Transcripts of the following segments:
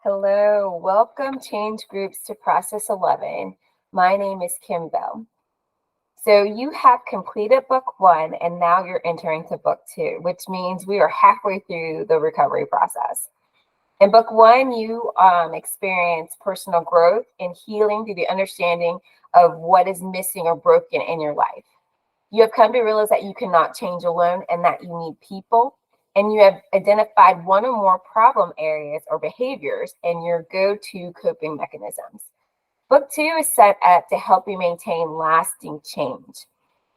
Hello, welcome Change Groups to Process 11. My name is Kim Bell. So you have completed book one and now you're entering to book two, which means we are halfway through the recovery process. In book one, you experience personal growth and healing through the understanding of what is missing or broken in your life. You have come to realize that you cannot change alone and that you need people. And you have identified one or more problem areas or behaviors and your go-to coping mechanisms. Book two is set up to help you maintain lasting change.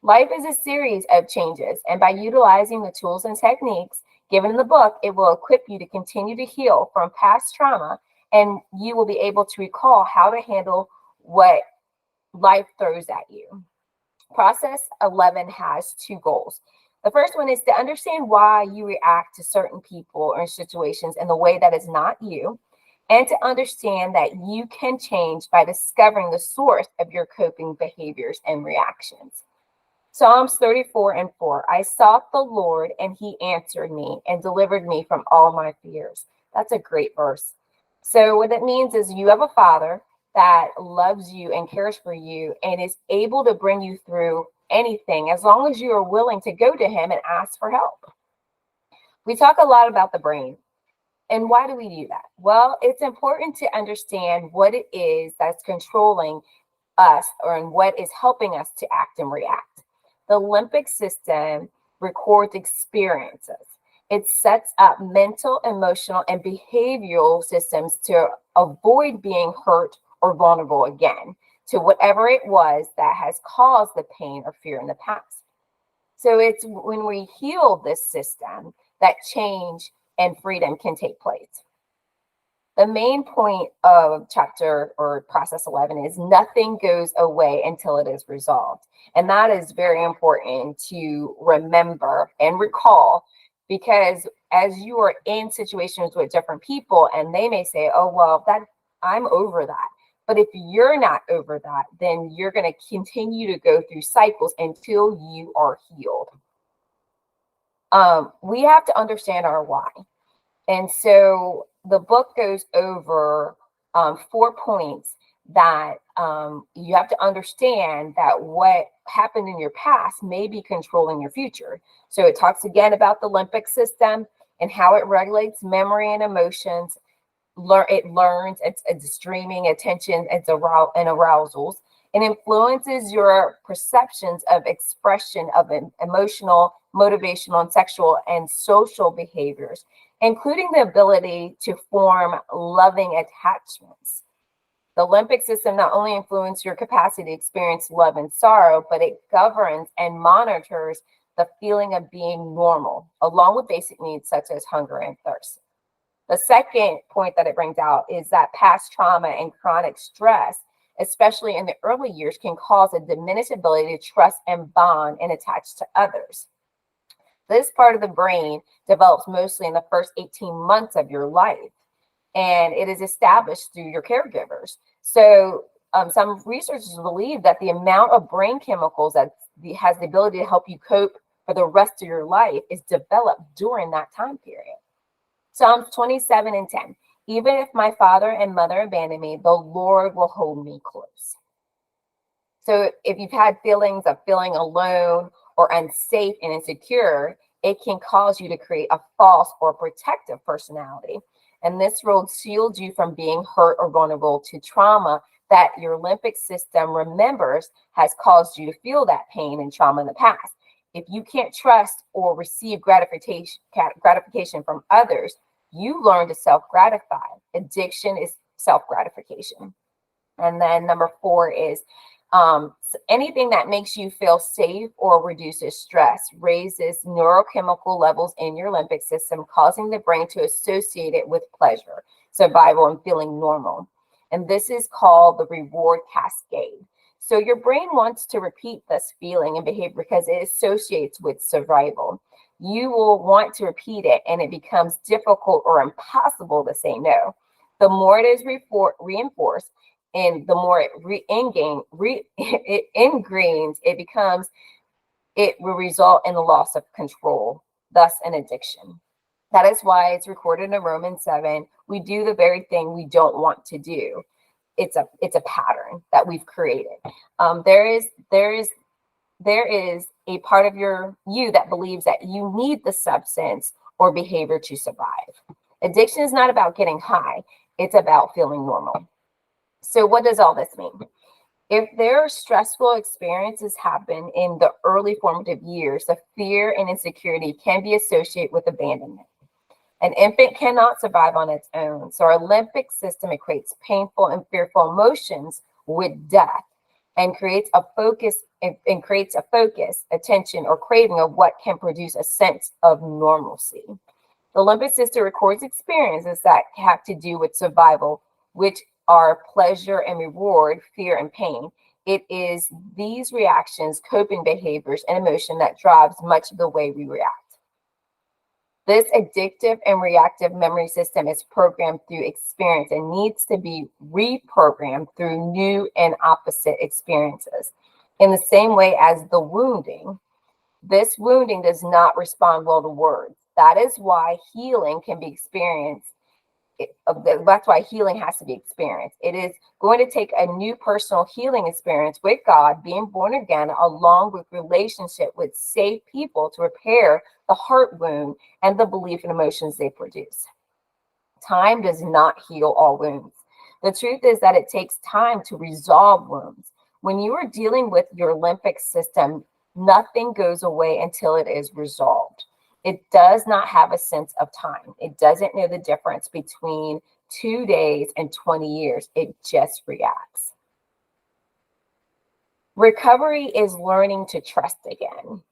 Life is a series of changes, and by utilizing the tools and techniques given in the book, it will equip you to continue to heal from past trauma, and you will be able to recall how to handle what life throws at you. Process 11 has two goals. The first one is to understand why you react to certain people or situations in the way that is not you, and to understand that you can change by discovering the source of your coping behaviors and reactions. Psalms 34:4. I sought the Lord, and he answered me and delivered me from all my fears. That's a great verse. So, what it means is you have a father that loves you and cares for you and is able to bring you through anything as long as you are willing to go to him and ask for help. We talk a lot about the brain. And why do we do that? Well, it's important to understand what it is that's controlling us or and what is helping us to act and react. The limbic system records experiences. It sets up mental, emotional, and behavioral systems to avoid being hurt or vulnerable again to whatever it was that has caused the pain or fear in the past. So it's when we heal this system that change and freedom can take place. The main point of chapter or process 11 is nothing goes away until it is resolved. And that is very important to remember and recall because as you are in situations with different people and they may say, oh, well, that I'm over that. But if you're not over that, then you're going to continue to go through cycles until you are healed. We have to understand our why. And so the book goes over 4 points that you have to understand that what happened in your past may be controlling your future. So it talks again about the limbic system and how it regulates memory and emotions. It learns, it's streaming, attention, and arousals. It influences your perceptions of expression of emotional, motivational, and sexual and social behaviors, including the ability to form loving attachments. The limbic system not only influences your capacity to experience love and sorrow, but it governs and monitors the feeling of being normal, along with basic needs such as hunger and thirst. The second point that it brings out is that past trauma and chronic stress, especially in the early years, can cause a diminished ability to trust and bond and attach to others. This part of the brain develops mostly in the first 18 months of your life, and it is established through your caregivers. So some researchers believe that the amount of brain chemicals that has the ability to help you cope for the rest of your life is developed during that time period. Psalms 27:10. Even if my father and mother abandon me, the Lord will hold me close. So if you've had feelings of feeling alone or unsafe and insecure, it can cause you to create a false or protective personality. And this role shields you from being hurt or vulnerable to trauma that your limbic system remembers has caused you to feel that pain and trauma in the past. If you can't trust or receive gratification from others, you learn to self-gratify. Addiction is self-gratification. And then number 4 is anything that makes you feel safe or reduces stress raises neurochemical levels in your limbic system, causing the brain to associate it with pleasure, survival, and feeling normal. And this is called the reward cascade. So your brain wants to repeat this feeling and behavior because it associates with survival. You will want to repeat it, and it becomes difficult or impossible to say no. The more it is reinforced, and the more it ingrains, it will result in the loss of control, thus an addiction. That is why it's recorded in Romans 7. We do the very thing we don't want to do. It's a pattern that we've created. There is a part of you that believes that you need the substance or behavior to survive. Addiction is not about getting high. It's about feeling normal. So what does all this mean? If there are stressful experiences happen in the early formative years, the fear and insecurity can be associated with abandonment. An infant cannot survive on its own. So our limbic system equates painful and fearful emotions with death and creates a focus, attention, or craving of what can produce a sense of normalcy. The limbic system records experiences that have to do with survival, which are pleasure and reward, fear and pain. It is these reactions, coping behaviors, and emotion that drives much of the way we react. This addictive and reactive memory system is programmed through experience and needs to be reprogrammed through new and opposite experiences. In the same way as the wounding, this wounding does not respond well to words. That is why healing can be experienced. That's why healing has to be experienced. It is going to take a new personal healing experience with God, being born again, along with relationship with safe people to repair the heart wound and the belief and emotions they produce. Time does not heal all wounds. The truth is that it takes time to resolve wounds. When you are dealing with your limbic system, nothing goes away until it is resolved. It does not have a sense of time. It doesn't know the difference between 2 days and 20 years. It just reacts. Recovery is learning to trust again.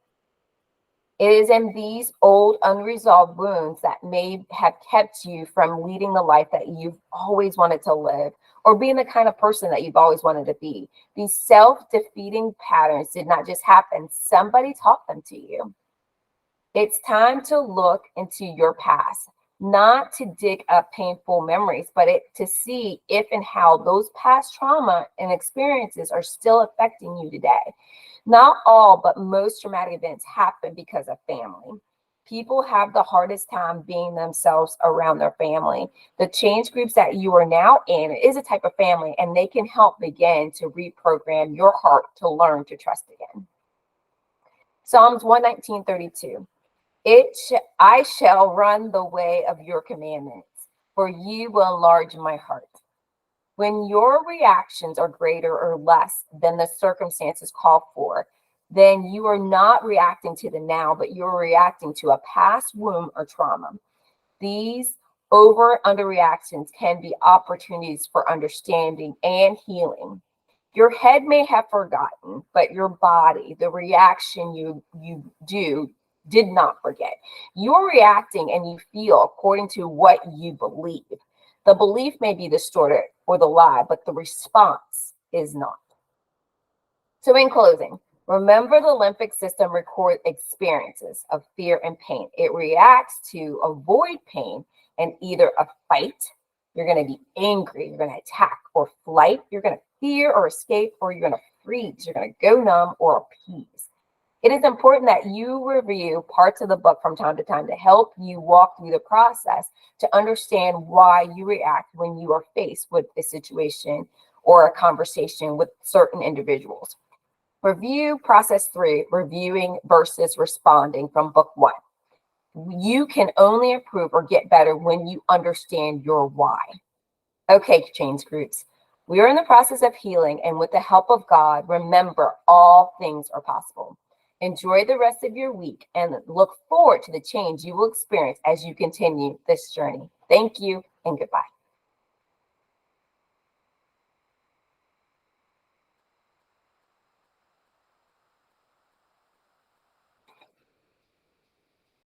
It is in these old unresolved wounds that may have kept you from leading the life that you've always wanted to live or being the kind of person that you've always wanted to be. These self-defeating patterns did not just happen. Somebody taught them to you. It's time to look into your past, not to dig up painful memories, but to see if and how those past trauma and experiences are still affecting you today. Not all, but most traumatic events happen because of family. People have the hardest time being themselves around their family. The change groups that you are now in is a type of family, and they can help begin to reprogram your heart to learn to trust again. Psalms 119:32. I shall run the way of your commandments, for you will enlarge my heart. When your reactions are greater or less than the circumstances call for, then you are not reacting to the now, but you're reacting to a past wound or trauma. These under reactions can be opportunities for understanding and healing. Your head may have forgotten, but your body, the reaction you did not forget. You're reacting and you feel according to what you believe. The belief may be distorted or the lie, but the response is not. So in closing, remember the limbic system records experiences of fear and pain. It reacts to avoid pain and either a fight, you're going to be angry, you're going to attack, or flight, you're going to fear or escape, or you're going to freeze, you're going to go numb or appease. It is important that you review parts of the book from time to time to help you walk through the process to understand why you react when you are faced with a situation or a conversation with certain individuals. Review process 3, reviewing versus responding from book 1. You can only improve or get better when you understand your why. Okay, change groups. We are in the process of healing, and with the help of God, remember all things are possible. Enjoy the rest of your week and look forward to the change you will experience as you continue this journey. Thank you and goodbye.